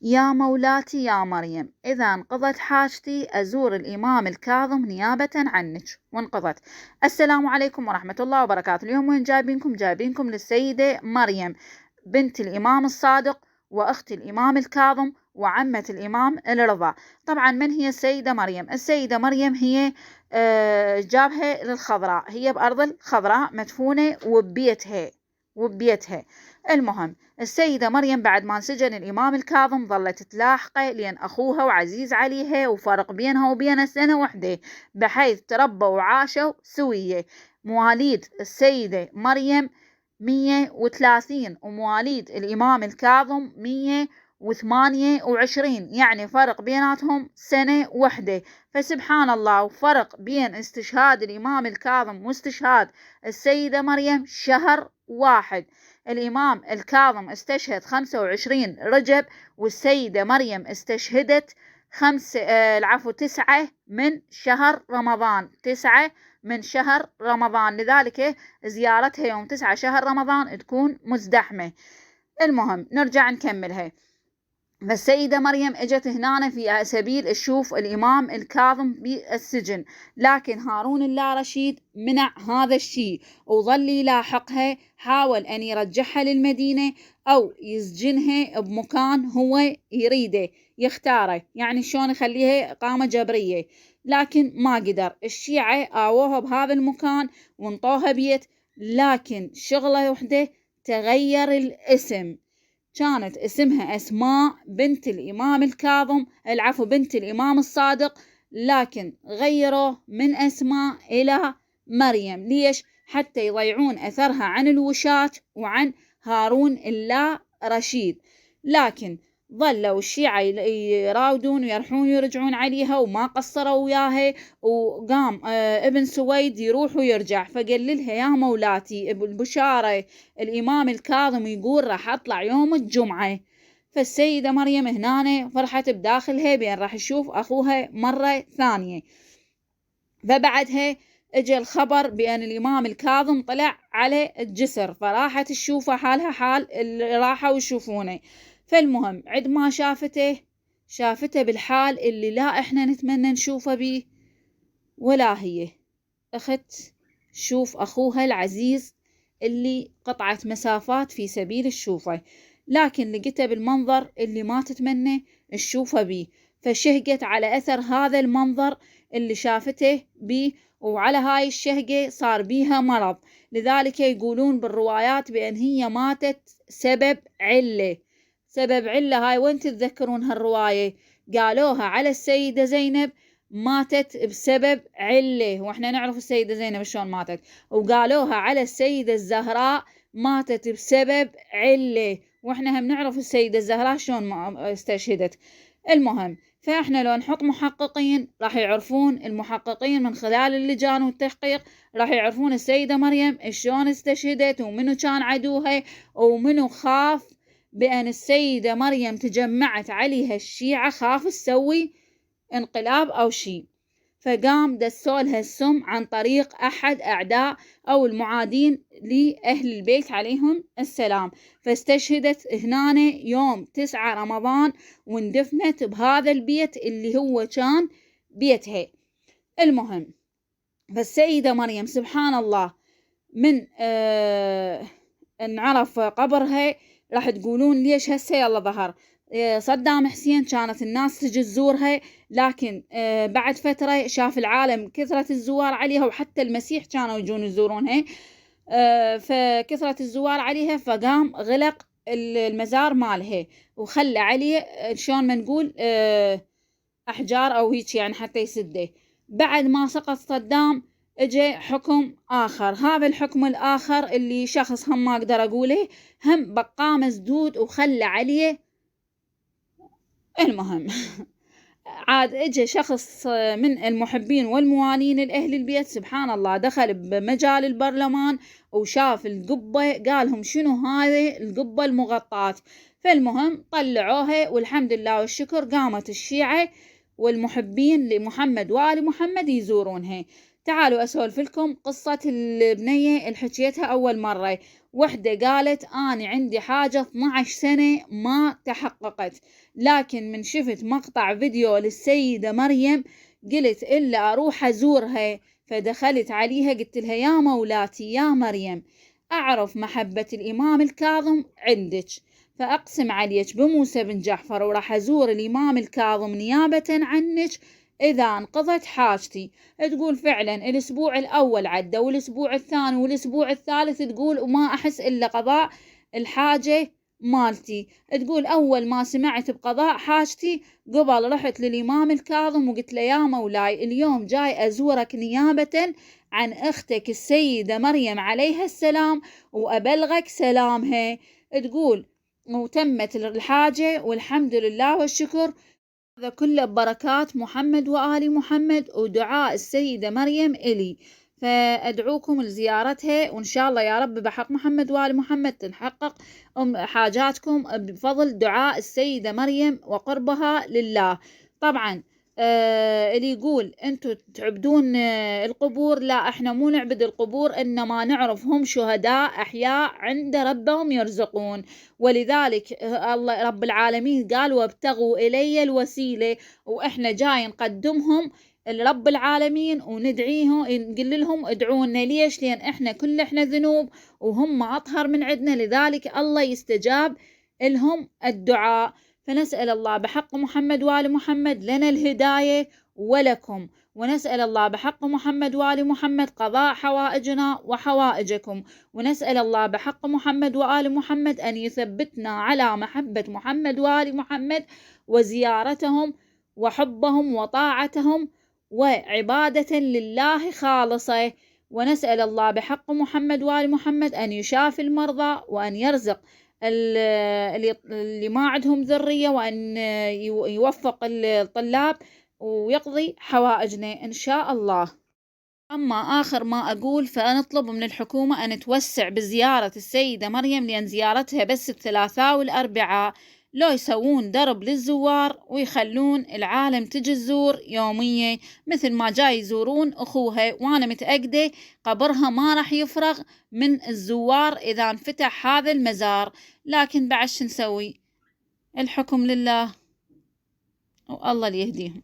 يا مولاتي يا مريم، إذا انقضت حاجتي أزور الإمام الكاظم نيابة عنك. وانقضت. السلام عليكم ورحمة الله وبركاته. اليوم وين جايبينكم للسيدة مريم بنت الإمام الصادق وأخت الإمام الكاظم وعمة الإمام الرضا. طبعا من هي السيدة مريم؟ السيدة مريم هي جابها للخضراء، هي بأرض الخضراء مدفونة وببيتها. المهم السيدة مريم بعد ما انسجن الإمام الكاظم ظلت تلاحقه لأن أخوها وعزيز عليها وفرق بينها وبينه سنة وحدة، بحيث تربوا وعاشوا سوية. مواليد السيدة مريم 130 ومواليد الإمام الكاظم 128، يعني فرق بيناتهم سنة وحدة. فسبحان الله، وفرق بين استشهاد الإمام الكاظم واستشهاد السيدة مريم شهر واحد. الإمام الكاظم استشهد 25 رجب، والسيدة مريم استشهدت 9 من شهر رمضان، 9 من شهر رمضان، لذلك زيارتها يوم 9 شهر رمضان تكون مزدحمة. المهم نرجع نكملها. فالسيدة مريم اجت هنا في سبيل تشوف الإمام الكاظم بالسجن، لكن هارون الرشيد منع هذا الشيء وظل يلاحقها، حاول أن يرجعها للمدينة أو يسجنها بمكان هو يريده يختاره، يعني شلون يخليها إقامة جبرية، لكن ما قدر. الشيعة آووها بهذا المكان وانطوها بيت، لكن شغلة وحدة، تغير الاسم. كانت اسمها أسماء بنت الإمام الكاظم، بنت الإمام الصادق، لكن غيروا من أسماء إلى مريم. ليش؟ حتى يضيعون أثرها عن الوشاة وعن هارون الرشيد. لكن ظلوا الشيعة يراودون ويرحون ويرجعون عليها وما قصروا وياها، وقام ابن سويد يروح ويرجع، فقال لها يا مولاتي البشارة الإمام الكاظم يقول راح أطلع يوم الجمعة. فالسيدة مريم هنا فرحت بداخلها بأن راح تشوف أخوها مرة ثانية. فبعدها اجى الخبر بأن الإمام الكاظم طلع على الجسر، فراحت تشوفه حالها حال اللي راحوا يشوفونه. فالمهم عد ما شافته بالحال اللي لا احنا نتمنى نشوفه بيه ولا هي. اخت شوف أخوها العزيز اللي قطعت مسافات في سبيل الشوفه، لكن لقيته بالمنظر اللي ما تتمنى تشوفه بيه، فشهقت على أثر هذا المنظر اللي شافته بيه، وعلى هاي الشهقة صار بيها مرض. لذلك يقولون بالروايات بأن هي ماتت سبب علة. هاي وين تتذكرون هالرواية؟ قالوها على السيدة زينب ماتت بسبب علة، واحنا نعرف السيدة زينب شلون ماتت. وقالوها على السيدة الزهراء ماتت بسبب علة، واحنا هم نعرف السيدة الزهراء شلون استشهدت. المهم فاحنا لو نحط محققين راح يعرفون، المحققين من خلال اللجان والتحقيق راح يعرفون السيدة مريم شلون استشهدت، ومنو كان عدوها، ومنو خاف بأن السيدة مريم تجمعت عليها الشيعة، خاف تسوي انقلاب أو شيء، فقام دسولها السم عن طريق أحد أعداء أو المعادين لأهل البيت عليهم السلام. فاستشهدت هنا يوم 9 رمضان واندفنت بهذا البيت اللي هو كان بيتها. المهم فالسيدة مريم سبحان الله من انعرف قبرها راح تقولون ليش هسه يلا ظهر. صدام حسين كانت الناس تجي تزورها، لكن بعد فترة شاف العالم كثرة الزوار عليها، وحتى المسيح كانوا يجون يزورونها، فكثرة الزوار عليها فقام غلق المزار مالها وخلى عليه شلون ما نقول أحجار أو هيك يعني حتى يسده. بعد ما سقط صدام اجى حكم آخر، هذا الحكم الآخر اللي شخص هم ما أقدر أقوله، هم بقى مسدود وخلى عليه. المهم عاد اجى شخص من المحبين والموالين الأهل البيت، سبحان الله دخل بمجال البرلمان وشاف القبة، قالهم شنو هذه القبة المغطاة. فالمهم طلعوها والحمد لله والشكر، قامت الشيعة والمحبين لمحمد وآل محمد يزورونها. تعالوا أسولف لكم قصة البنية اللي حكيتها أول مرة، وحدة قالت أنا عندي حاجة 12 سنة ما تحققت، لكن من شفت مقطع فيديو للسيدة مريم قلت إلا أروح أزورها، فدخلت عليها قلت لها يا مولاتي يا مريم، أعرف محبة الإمام الكاظم عندك، فأقسم عليك بموسى بن جعفر وراح أزور الإمام الكاظم نيابة عنك إذا انقضت حاجتي. تقول فعلا الأسبوع الأول عدى والأسبوع الثاني والأسبوع الثالث، تقول وما أحس إلا قضاء الحاجة مالتي. تقول أول ما سمعت بقضاء حاجتي قبل رحت للإمام الكاظم وقلت له يا مولاي اليوم جاي أزورك نيابة عن أختك السيدة مريم عليها السلام وأبلغك سلامها. تقول وتمت الحاجة والحمد لله والشكر، هذا كله ببركات محمد وآل محمد ودعاء السيدة مريم إلي، فأدعوكم لزيارتها وإن شاء الله يا رب بحق محمد وآل محمد تنحقق حاجاتكم بفضل دعاء السيدة مريم وقربها لله. طبعا اللي يقول أنتوا تعبدون القبور، لا إحنا مو نعبد القبور، إنما نعرف هم شهداء أحياء عند ربهم يرزقون، ولذلك الله رب العالمين قال وابتغوا إلي الوسيلة، وإحنا جاي نقدمهم لرب العالمين وندعيهم نقول لهم ادعونا. ليش؟ لأن إحنا ذنوب وهم أطهر من عندنا، لذلك الله يستجاب لهم الدعاء. فنسأل الله بحق محمد وآل محمد لنا الهداية ولكم، ونسأل الله بحق محمد وآل محمد قضاء حوائجنا وحوائجكم، ونسأل الله بحق محمد وآل محمد أن يثبتنا على محبة محمد وآل محمد وزيارتهم وحبهم وطاعتهم وعبادة لله خالصة. ونسأل الله بحق محمد وآل محمد أن يشافي المرضى وأن يرزق اللي ما عندهم ذرية، وأن يوفق الطلاب ويقضي حوائجنا إن شاء الله. أما آخر ما أقول فنطلب من الحكومة أن توسع بزيارة السيدة مريم، لأن زيارتها بس الثلاثاء والأربعاء، لو يسوون درب للزوار ويخلون العالم تجي تزور يوميا مثل ما جاي يزورون أخوها، وأنا متأكدة قبرها ما راح يفرغ من الزوار إذا انفتح هذا المزار. لكن بعد شو نسوي؟ الحكم لله والله اللي يهديهم.